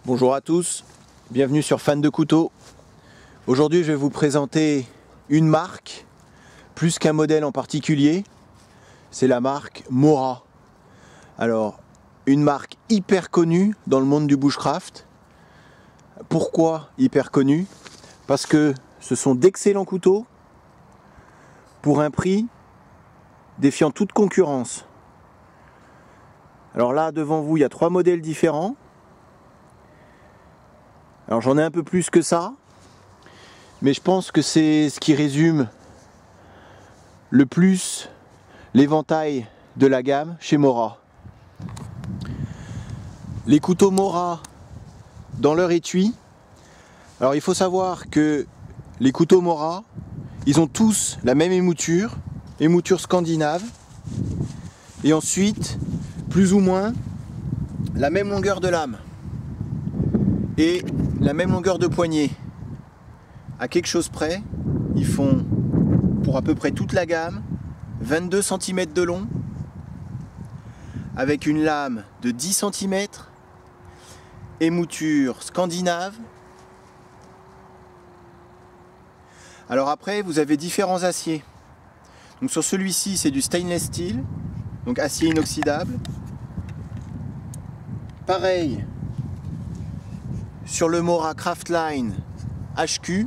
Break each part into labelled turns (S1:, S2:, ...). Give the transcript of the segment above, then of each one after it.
S1: Bonjour à tous, bienvenue sur Fan de Couteaux. Aujourd'hui je vais vous présenter une marque, plus qu'un modèle en particulier, c'est la marque Mora. Alors, une marque hyper connue dans le monde du bushcraft. Pourquoi hyper connue? Parce que ce sont d'excellents couteaux pour un prix défiant toute concurrence. Alors là, devant vous, il y a 3 modèles différents. Alors j'en ai un peu plus que ça, mais je pense que c'est ce qui résume le plus l'éventail de la gamme chez Mora. Les couteaux Mora dans leur étui. Alors il faut savoir que les couteaux Mora, ils ont tous la même émouture scandinave, et ensuite plus ou moins la même longueur de lame et la même longueur de poignet. À quelque chose près, ils font pour à peu près toute la gamme 22 cm de long, avec une lame de 10 cm, émouture scandinave. Alors après, vous avez différents aciers. Donc sur celui-ci, c'est du stainless steel, donc acier inoxydable. Pareil sur le Mora Craftline HQ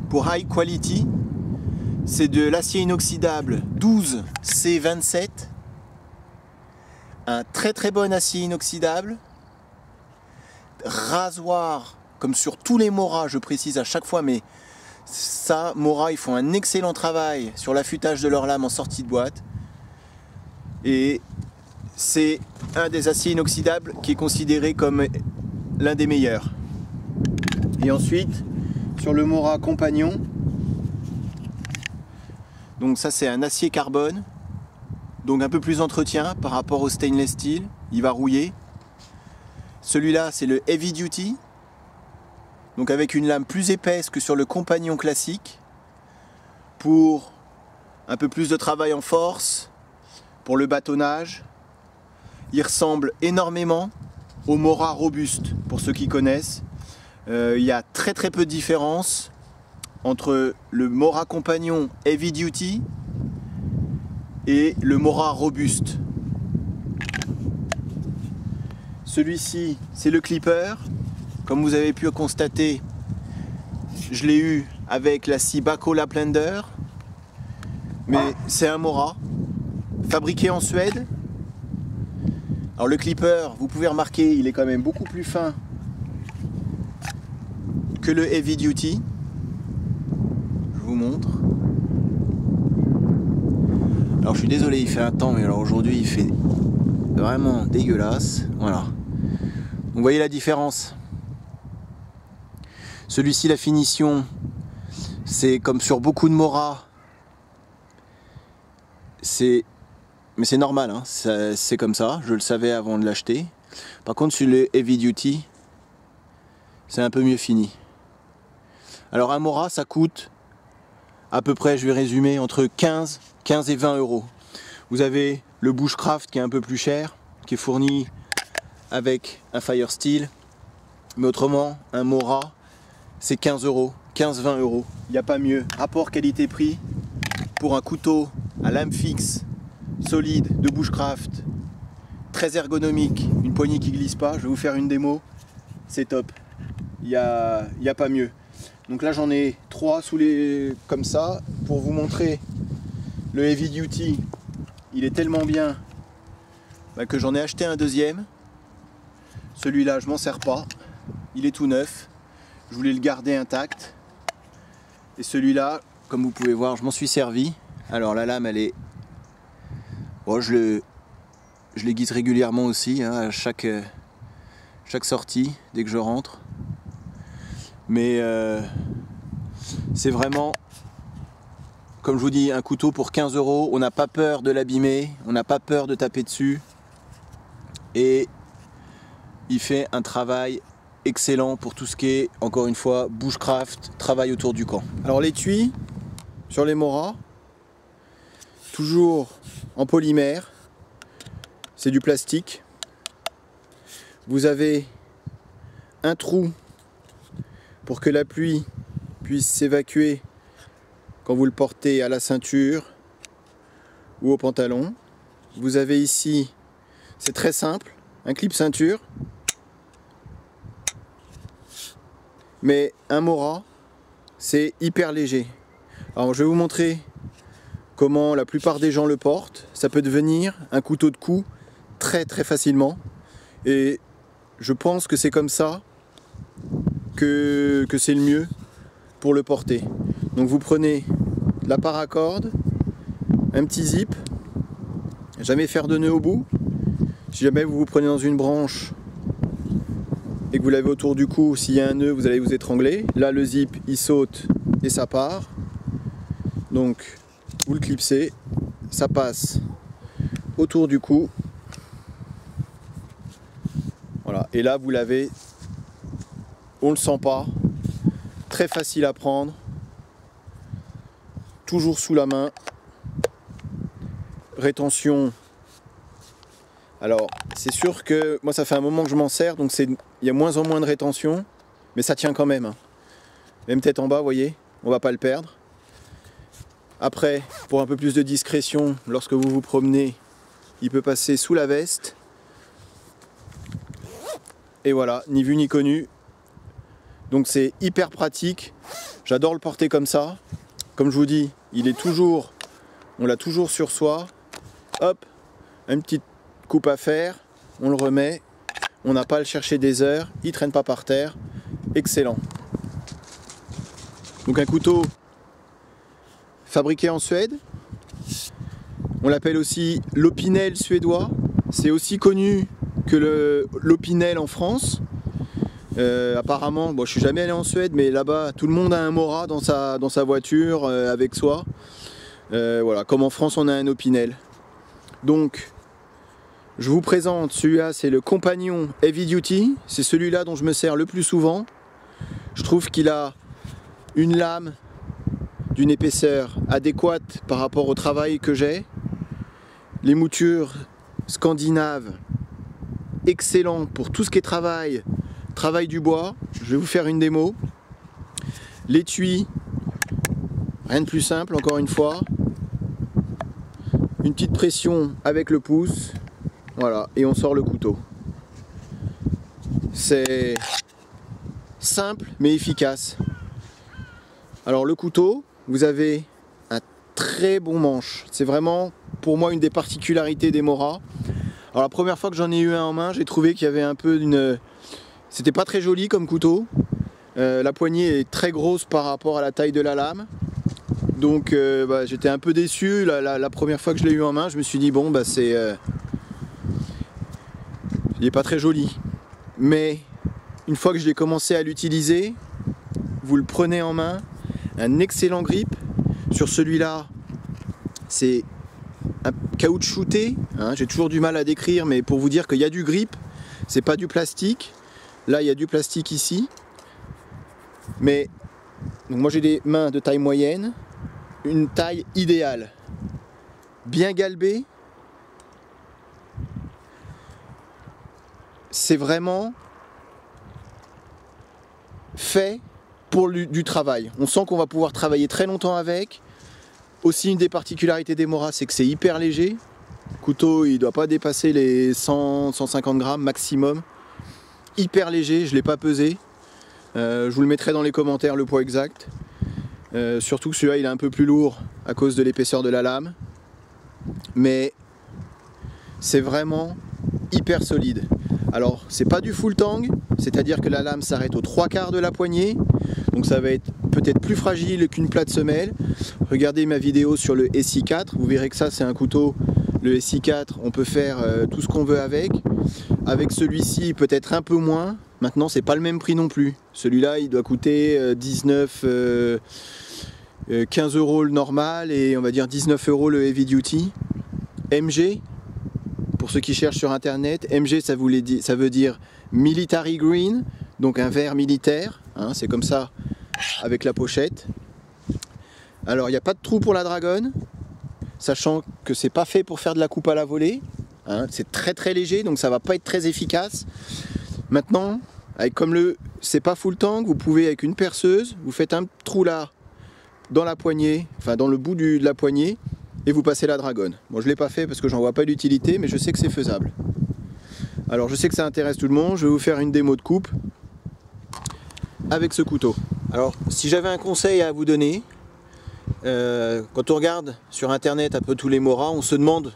S1: pour High Quality, c'est de l'acier inoxydable 12C27, un très bon acier inoxydable. Rasoir comme sur tous les Mora, je précise à chaque fois, mais ça, Mora, ils font un excellent travail sur l'affûtage de leur lame en sortie de boîte, et c'est un des aciers inoxydables qui est considéré comme l'un des meilleurs. Et ensuite sur le Mora Compagnon, donc ça c'est un acier carbone, donc un peu plus d'entretien par rapport au stainless steel, il va rouiller. Celui-là c'est le Heavy Duty, donc avec une lame plus épaisse que sur le Compagnon classique, pour un peu plus de travail en force, pour le bâtonnage. Il ressemble énormément au Mora Robuste, pour ceux qui connaissent. Il y a très peu de différence entre le Mora Compagnon Heavy Duty et le Mora Robuste. Celui-ci, c'est le Clipper. Comme vous avez pu constater, je l'ai eu avec la scie Bahco Laplander, mais c'est un Mora fabriqué en Suède. Alors le Clipper, vous pouvez remarquer, il est quand même beaucoup plus fin que le Heavy Duty. Je vous montre. Alors je suis désolé, il fait un temps, mais alors aujourd'hui il fait vraiment dégueulasse. Voilà. Donc, vous voyez la différence. Celui-ci, la finition, c'est comme sur beaucoup de Mora. Mais c'est normal, hein, c'est comme ça, je le savais avant de l'acheter. Par contre sur le Heavy Duty, c'est un peu mieux fini. Alors un Mora, ça coûte à peu près, je vais résumer, entre 15 et 20 euros. Vous avez le Bushcraft qui est un peu plus cher, qui est fourni avec un Fire Steel. Mais autrement, un Mora, c'est 15 euros, 15-20 euros. Il n'y a pas mieux. Rapport qualité-prix pour un couteau à lame fixe, solide, de bushcraft, très ergonomique, une poignée qui glisse pas. Je vais vous faire une démo, c'est top. Il y a pas mieux. Donc là j'en ai 3 sous les comme ça pour vous montrer. Le Heavy Duty, il est tellement bien que j'en ai acheté un deuxième. Celui-là je m'en sers pas, il est tout neuf. Je voulais le garder intact. Et celui-là, comme vous pouvez voir, je m'en suis servi. Alors la lame, elle est... Bon, je l'aiguise régulièrement aussi, hein, à chaque sortie, dès que je rentre. Mais c'est vraiment, comme je vous dis, un couteau pour 15 euros. On n'a pas peur de l'abîmer, on n'a pas peur de taper dessus. Et il fait un travail excellent pour tout ce qui est, encore une fois, bushcraft, travail autour du camp. Alors l'étui, sur les Mora, toujours en polymère, c'est du plastique. Vous avez un trou pour que la pluie puisse s'évacuer quand vous le portez à la ceinture ou au pantalon. Vous avez ici, c'est très simple, un clip ceinture. Mais un Mora, c'est hyper léger. Alors je vais vous montrer comment la plupart des gens le portent. Ça peut devenir un couteau de cou très facilement. Et je pense que c'est comme ça que c'est le mieux pour le porter. Donc vous prenez la paracorde, un petit zip, jamais faire de nœud au bout. Si jamais vous vous prenez dans une branche et que vous l'avez autour du cou, s'il y a un nœud, vous allez vous étrangler. Là, le zip, il saute et ça part. Donc, vous le clipsez, ça passe autour du cou. Voilà, et là, vous l'avez, on le sent pas, très facile à prendre, toujours sous la main, rétention. Alors, c'est sûr que moi, ça fait un moment que je m'en sers, donc il y a moins en moins de rétention, mais ça tient quand même. Hein. Même tête en bas, vous voyez, on va pas le perdre. Après, pour un peu plus de discrétion, lorsque vous vous promenez, il peut passer sous la veste. Et voilà, ni vu ni connu. Donc c'est hyper pratique. J'adore le porter comme ça. Comme je vous dis, on l'a toujours sur soi. Hop, une petite coupe à faire, on le remet. On n'a pas à le chercher des heures, il ne traîne pas par terre. Excellent. Donc un couteau fabriqué en Suède. On l'appelle aussi l'Opinel suédois. C'est aussi connu que l'Opinel en France. Apparemment, bon, je suis jamais allé en Suède, mais là-bas, tout le monde a un Mora dans sa voiture avec soi. Voilà, comme en France, on a un Opinel. Donc, je vous présente celui-là, c'est le Compagnon Heavy Duty. C'est celui-là dont je me sers le plus souvent. Je trouve qu'il a une lame d'une épaisseur adéquate par rapport au travail que j'ai. Les moutures scandinaves, excellent pour tout ce qui est travail du bois. Je vais vous faire une démo. L'étui, rien de plus simple, encore une fois. Une petite pression avec le pouce. Voilà, et on sort le couteau. C'est simple mais efficace. Alors le couteau, vous avez un très bon manche. C'est vraiment pour moi une des particularités des Mora. Alors la première fois que j'en ai eu un en main, j'ai trouvé qu'il y avait un peu d'une... C'était pas très joli comme couteau. La poignée est très grosse par rapport à la taille de la lame. Donc j'étais un peu déçu. La première fois que je l'ai eu en main, je me suis dit bon il n'est pas très joli. Mais une fois que je l'ai commencé à l'utiliser, vous le prenez en main, un excellent grip. Sur celui-là, c'est un caoutchouté, hein, j'ai toujours du mal à décrire, mais pour vous dire qu'il y a du grip, c'est pas du plastique. Là, il y a du plastique ici. Mais donc moi j'ai des mains de taille moyenne, une taille idéale, bien galbée. C'est vraiment fait pour du travail. On sent qu'on va pouvoir travailler très longtemps avec. Aussi, une des particularités des Mora, c'est que c'est hyper léger. Le couteau, il ne doit pas dépasser les 100-150 grammes maximum. Hyper léger, je ne l'ai pas pesé. Je vous le mettrai dans les commentaires, le poids exact. Surtout que celui-là, il est un peu plus lourd à cause de l'épaisseur de la lame. Mais c'est vraiment hyper solide. Alors, c'est pas du full tang, c'est-à-dire que la lame s'arrête aux 3/4 de la poignée. Donc ça va être peut-être plus fragile qu'une plate semelle. Regardez ma vidéo sur le SI4, vous verrez que ça c'est un couteau, le SI4, on peut faire tout ce qu'on veut avec. Avec celui-ci peut-être un peu moins. Maintenant c'est pas le même prix non plus. Celui-là il doit coûter 15 euros le normal et on va dire 19 euros le heavy duty. MG, pour ceux qui cherchent sur internet, MG ça veut dire military green, donc un vert militaire, hein, c'est comme ça avec la pochette. Alors il n'y a pas de trou pour la dragonne, sachant que c'est pas fait pour faire de la coupe à la volée, hein, c'est très léger donc ça va pas être très efficace. Maintenant, avec c'est pas full tank, vous pouvez avec une perceuse, vous faites un trou là dans la poignée, enfin dans le bout de la poignée, et vous passez la dragonne. Bon, je l'ai pas fait parce que j'en vois pas l'utilité, mais je sais que c'est faisable. Alors je sais que ça intéresse tout le monde, je vais vous faire une démo de coupe avec ce couteau. Alors si j'avais un conseil à vous donner, quand on regarde sur internet un peu tous les Mora, on se demande,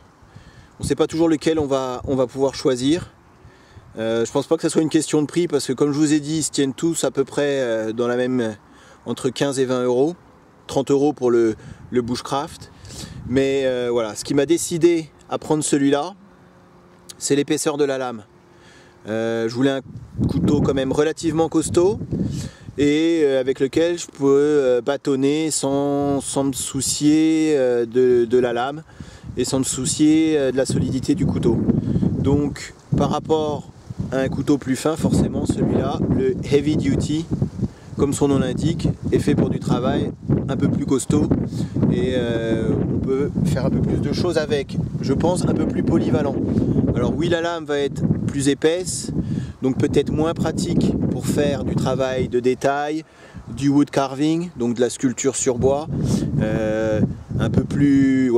S1: on ne sait pas toujours lequel on va pouvoir choisir. Je pense pas que ça soit une question de prix parce que comme je vous ai dit, ils se tiennent tous à peu près dans la même, entre 15 et 20 euros, 30 euros pour le Bushcraft. Mais voilà, ce qui m'a décidé à prendre celui-là, c'est l'épaisseur de la lame. Je voulais un couteau quand même relativement costaud et avec lequel je peux bâtonner sans me soucier de la lame et sans me soucier de la solidité du couteau. Donc par rapport à un couteau plus fin, forcément celui-là, le Heavy Duty, comme son nom l'indique, est fait pour du travail un peu plus costaud et on peut faire un peu plus de choses avec, je pense un peu plus polyvalent. Alors oui, la lame va être plus épaisse, donc peut-être moins pratique pour faire du travail de détail, du wood carving, donc de la sculpture sur bois, un peu plus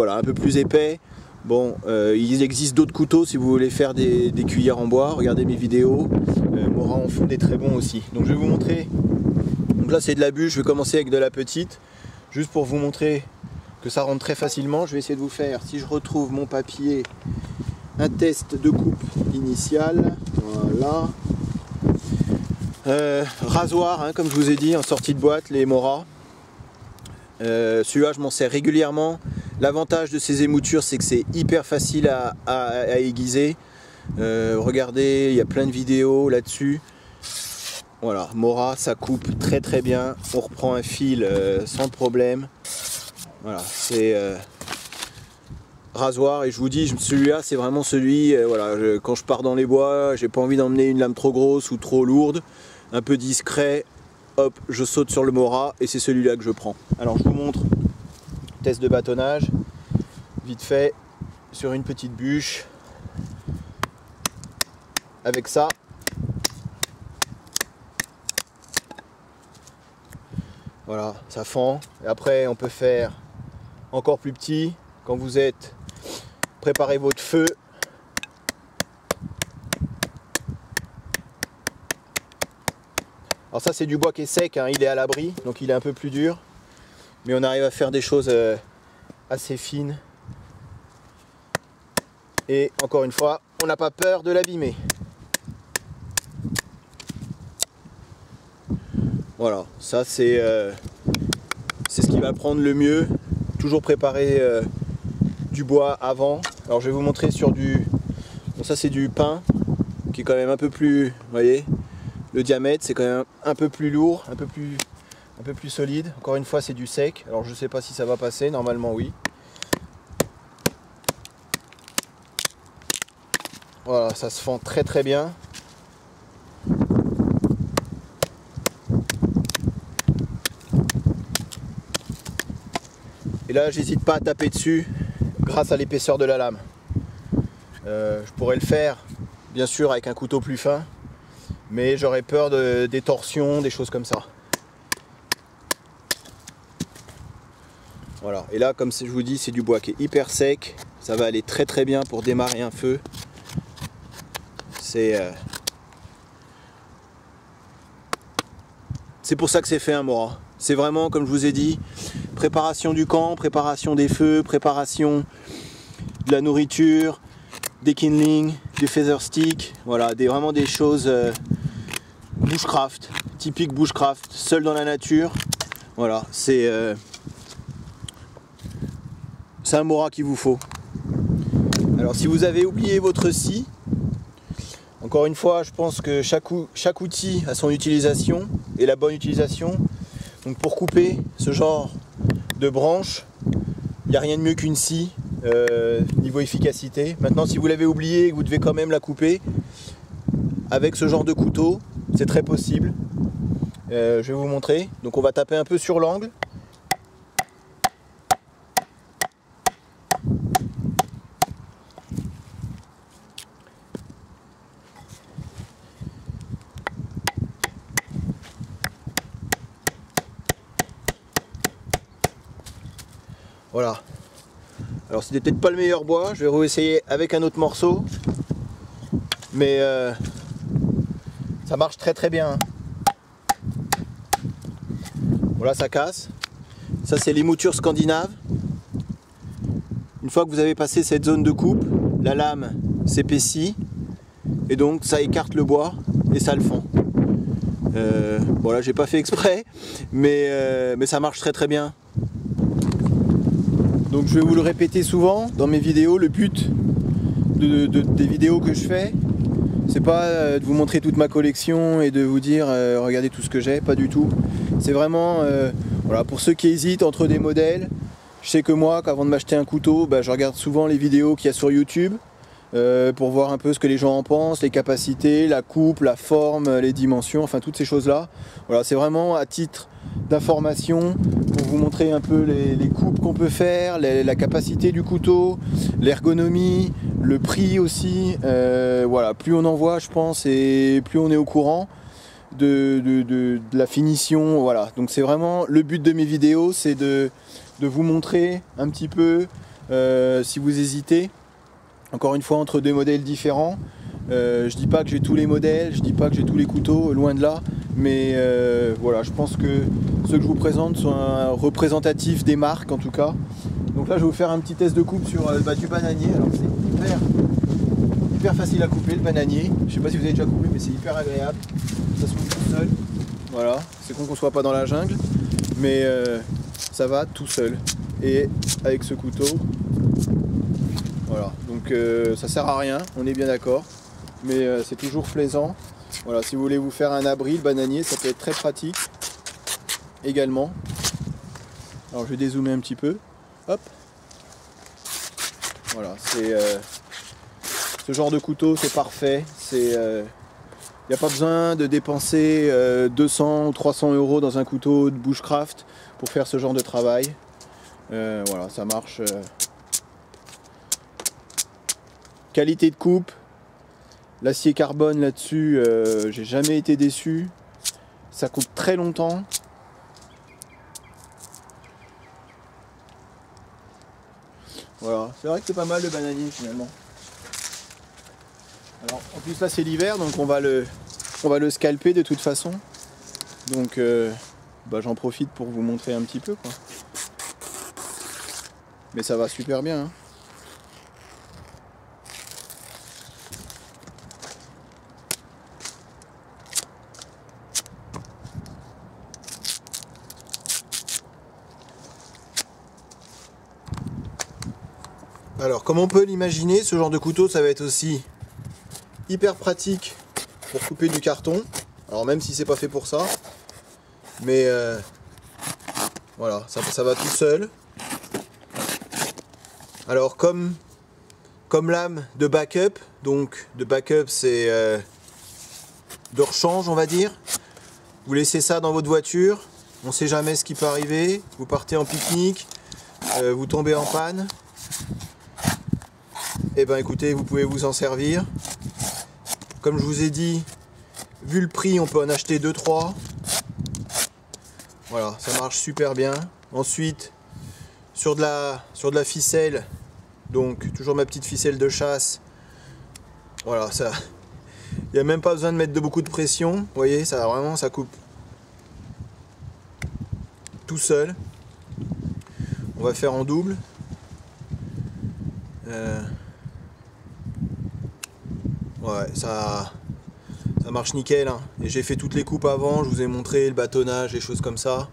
S1: épais. Bon, il existe d'autres couteaux si vous voulez faire des cuillères en bois, regardez mes vidéos, Mora en font des très bons aussi. Donc je vais vous montrer, donc là c'est de la bûche, je vais commencer avec de la petite, juste pour vous montrer que ça rentre très facilement. Je vais essayer de vous faire, si je retrouve mon papier, un test de coupe initial, voilà. Rasoir, hein, comme je vous ai dit, en sortie de boîte, les Mora. Celui-là je m'en sers régulièrement. L'avantage de ces émoutures, c'est que c'est hyper facile à aiguiser. Regardez, il y a plein de vidéos là-dessus. Voilà, Mora, ça coupe très très bien. On reprend un fil sans problème. Voilà, c'est rasoir. Et je vous dis, celui-là, c'est vraiment celui. Voilà, quand je pars dans les bois, j'ai pas envie d'emmener une lame trop grosse ou trop lourde. Un peu discret. Hop, je saute sur le Mora et c'est celui-là que je prends. Alors je vous montre. Test de bâtonnage, vite fait, sur une petite bûche, avec ça. Voilà, ça fend. Et après, on peut faire encore plus petit. Quand vous êtes préparez votre feu. Alors ça, c'est du bois qui est sec, hein, il est à l'abri, donc il est un peu plus dur. Mais on arrive à faire des choses assez fines. Et encore une fois, on n'a pas peur de l'abîmer. Voilà, ça c'est ce qui va prendre le mieux. Toujours préparer du bois avant. Alors je vais vous montrer sur du... Bon, ça c'est du pin, qui est quand même un peu plus... Vous voyez, le diamètre c'est quand même un peu plus lourd, un peu plus solide. Encore une fois, c'est du sec. Alors je sais pas si ça va passer, normalement oui. Voilà, ça se fend très très bien. Et là, j'hésite pas à taper dessus grâce à l'épaisseur de la lame. Je pourrais le faire, bien sûr, avec un couteau plus fin, mais j'aurais peur des torsions, des choses comme ça. Voilà, et là, comme je vous dis, c'est du bois qui est hyper sec. Ça va aller très très bien pour démarrer un feu. C'est pour ça que c'est fait un Mora. C'est vraiment, comme je vous ai dit, préparation du camp, préparation des feux, préparation de la nourriture, des kindling, des feather sticks. Voilà, vraiment des choses bushcraft, typique bushcraft, seul dans la nature. Voilà, c'est un Mora qu'il vous faut. Alors si vous avez oublié votre scie, encore une fois, je pense que chaque outil a son utilisation et la bonne utilisation. Donc pour couper ce genre de branche, il n'y a rien de mieux qu'une scie niveau efficacité. Maintenant, si vous l'avez oublié et que vous devez quand même la couper, avec ce genre de couteau, c'est très possible. Je vais vous montrer. Donc on va taper un peu sur l'angle. Voilà. Alors c'était peut-être pas le meilleur bois, je vais réessayer avec un autre morceau. Mais ça marche très très bien. Voilà, ça casse. Ça c'est les moutures scandinaves. Une fois que vous avez passé cette zone de coupe, la lame s'épaissit et donc ça écarte le bois et ça le fend. Bon là j'ai pas fait exprès, mais ça marche très très bien. Donc je vais vous le répéter souvent dans mes vidéos. Le but des vidéos que je fais, c'est pas de vous montrer toute ma collection et de vous dire regardez tout ce que j'ai, pas du tout. C'est vraiment voilà, pour ceux qui hésitent entre des modèles. Je sais que moi, qu'avant de m'acheter un couteau, je regarde souvent les vidéos qu'il y a sur YouTube pour voir un peu ce que les gens en pensent, les capacités, la coupe, la forme, les dimensions, enfin toutes ces choses-là. Voilà, c'est vraiment à titre d'information pour vous montrer un peu les coupes qu'on peut faire, la capacité du couteau, l'ergonomie, le prix aussi. Voilà, plus on en voit, je pense, et plus on est au courant de la finition. Voilà, donc c'est vraiment le but de mes vidéos, c'est de vous montrer un petit peu si vous hésitez, encore une fois, entre deux modèles différents. Je dis pas que j'ai tous les modèles, je dis pas que j'ai tous les couteaux, loin de là, mais voilà, je pense que ceux que je vous présente sont représentatifs des marques en tout cas. Donc là je vais vous faire un petit test de coupe sur du bananier. Alors c'est hyper facile à couper le bananier, je sais pas si vous avez déjà coupé, mais c'est hyper agréable, ça se coupe tout seul. Voilà, c'est con qu'on soit pas dans la jungle, mais ça va tout seul. Et avec ce couteau, voilà, donc ça sert à rien, on est bien d'accord, mais c'est toujours plaisant. Voilà, si vous voulez vous faire un abri, le bananier, ça peut être très pratique également. Alors je vais dézoomer un petit peu, hop. Voilà, c'est ce genre de couteau, c'est parfait. Il n'y a pas besoin de dépenser 200 ou 300 € dans un couteau de bushcraft pour faire ce genre de travail. Voilà, ça marche. Qualité de coupe, l'acier carbone là-dessus, j'ai jamais été déçu. Ça coupe très longtemps. Voilà, c'est vrai que c'est pas mal le bananier finalement. Alors en plus là c'est l'hiver, donc on va le scalper de toute façon. Donc j'en profite pour vous montrer un petit peu quoi. Mais ça va super bien hein. Alors comme on peut l'imaginer, ce genre de couteau ça va être aussi hyper pratique pour couper du carton. Alors même si c'est pas fait pour ça, mais voilà, ça va tout seul. Alors comme lame de backup, donc de backup c'est de rechange on va dire. Vous laissez ça dans votre voiture, on sait jamais ce qui peut arriver. Vous partez en pique-nique, vous tombez en panne. Et ben écoutez, vous pouvez vous en servir. Comme je vous ai dit, vu le prix, on peut en acheter 2-3. Voilà, ça marche super bien. Ensuite, sur de la ficelle, donc toujours ma petite ficelle de chasse. Voilà, ça, il n'y a même pas besoin de mettre beaucoup de pression. Vous voyez, ça vraiment, ça coupe tout seul. On va faire en double. Ouais, ça marche nickel hein. Et j'ai fait toutes les coupes avant, je vous ai montré le bâtonnage, les choses comme ça.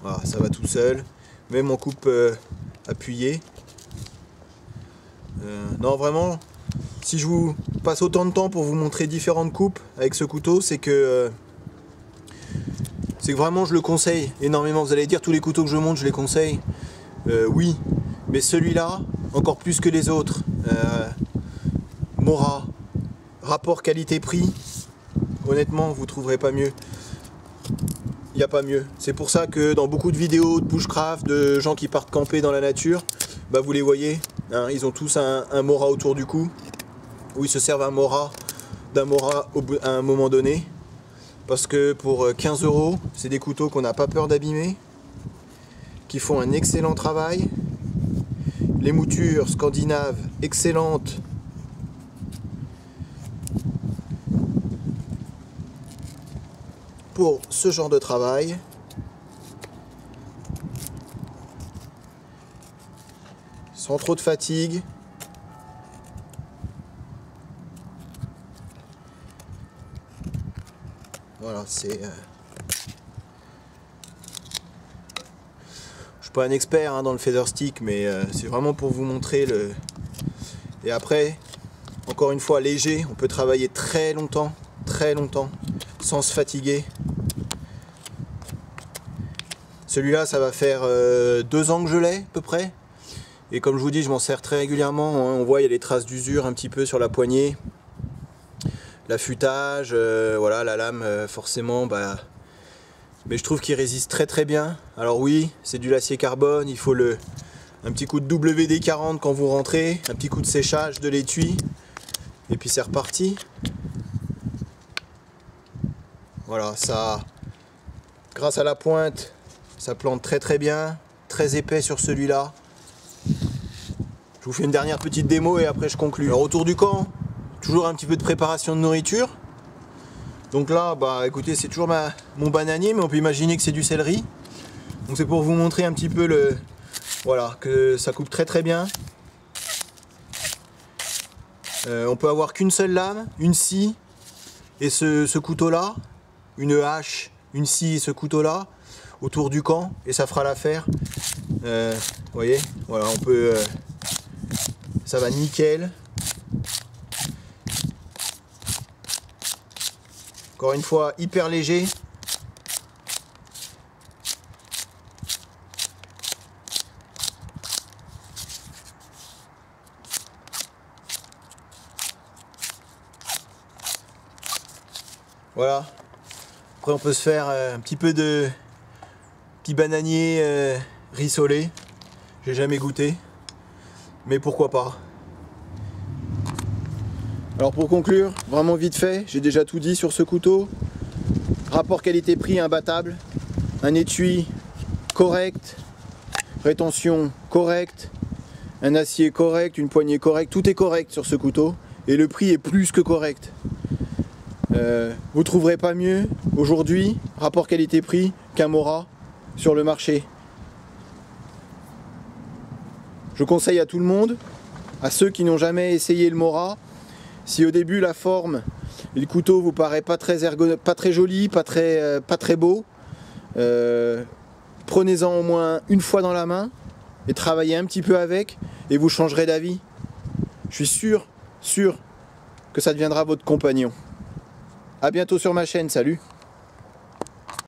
S1: Voilà, ça va tout seul. Même en coupe appuyée. Non vraiment, si je vous passe autant de temps pour vous montrer différentes coupes avec ce couteau, c'est que vraiment je le conseille énormément. Vous allez dire tous les couteaux que je monte je les conseille. Oui, mais celui-là encore plus que les autres. Mora, rapport qualité-prix, honnêtement vous trouverez pas mieux. Il n'y a pas mieux. C'est pour ça que dans beaucoup de vidéos de bushcraft, de gens qui partent camper dans la nature, vous les voyez, hein, ils ont tous un Mora autour du cou, où ils se servent d'un Mora à un moment donné. Parce que pour 15 €, c'est des couteaux qu'on n'a pas peur d'abîmer. qui font un excellent travail. Les moutures scandinaves excellentes. Pour ce genre de travail. Sans trop de fatigue. Voilà, c'est... Je suis pas un expert dans le feather stick, mais c'est vraiment pour vous montrer le... Et après, encore une fois, léger, on peut travailler très longtemps, sans se fatiguer. Celui-là, ça va faire 2 ans que je l'ai, à peu près. Et comme je vous dis, je m'en sers très régulièrement. On voit, il y a les traces d'usure un petit peu sur la poignée. L'affûtage, voilà, la lame, forcément, mais je trouve qu'il résiste très bien. Alors oui, c'est du l'acier carbone, il faut un petit coup de WD-40 quand vous rentrez, un petit coup de séchage de l'étui, et puis c'est reparti. Voilà, ça, grâce à la pointe, ça plante très bien, très épais sur celui-là. Je vous fais une dernière petite démo et après je conclue. Alors autour du camp, toujours un petit peu de préparation de nourriture. Donc là, écoutez, c'est toujours mon bananier, mais on peut imaginer que c'est du céleri. Donc c'est pour vous montrer un petit peu voilà, que ça coupe très bien. On peut avoir qu'une seule lame, une scie et ce couteau-là, une hache, une scie et ce couteau-là autour du camp et ça fera l'affaire. Vous voyez, voilà, on peut, ça va nickel. Encore une fois, hyper léger. Voilà. Après, on peut se faire un petit peu de petit bananier rissolé. J'ai jamais goûté, mais pourquoi pas. Alors pour conclure, vraiment vite fait, j'ai déjà tout dit sur ce couteau. Rapport qualité-prix imbattable, un étui correct, rétention correcte, un acier correct, une poignée correcte, tout est correct sur ce couteau et le prix est plus que correct. Vous ne trouverez pas mieux aujourd'hui, rapport qualité-prix, qu'un Mora sur le marché. Je conseille à tout le monde, à ceux qui n'ont jamais essayé le Mora, si au début la forme et le couteau vous paraît pas très joli, pas très beau, prenez-en au moins une fois dans la main et travaillez un petit peu avec et vous changerez d'avis. Je suis sûr que ça deviendra votre compagnon. A bientôt sur ma chaîne, salut!